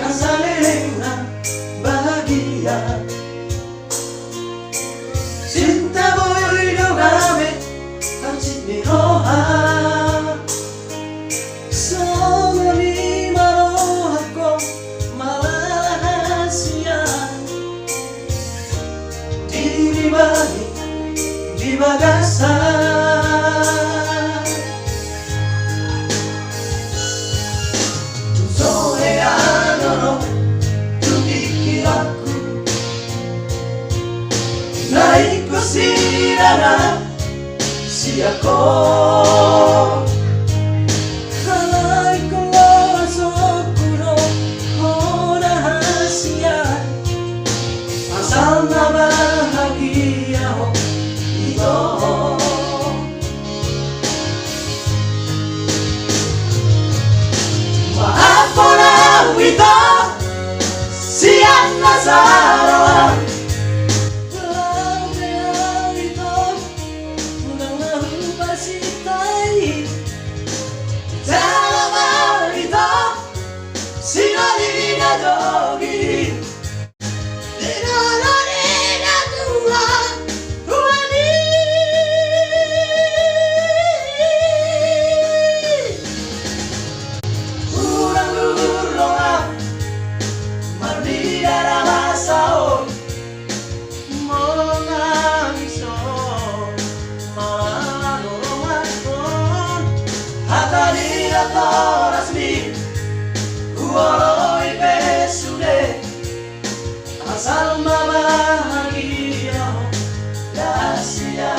Rasa lelena bahagia, cinta boy dogame hati miroha, semua ni marohako malah rahasia, di bagi di bagasan. Naik sirangan si aku kalai kalau sokuro oh rahasia asal na bahagia oh itu maaf orang itu siang nasaroan jogi dinarina tua tuani kurang luroa mardira masao monangiso malanoron hatari atorasmi asal bahagia rahasia.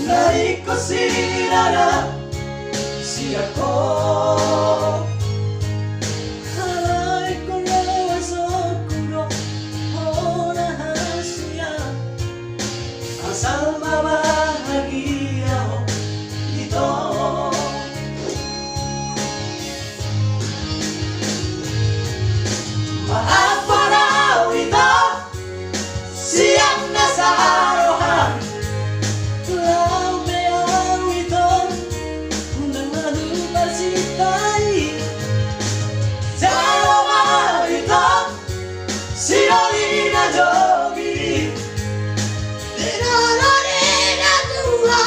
Naik sirangan si aku kalai kalau sokuro oh rahasia asal bahagia oh itu maaf para itu siang nasarohan jogi dinarina tua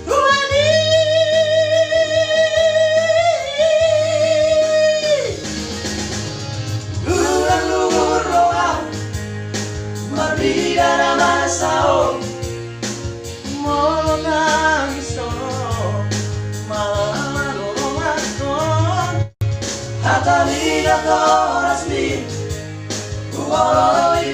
tuani kurang luroa mardira masao monangiso malanoron hatari atorasmi Waloi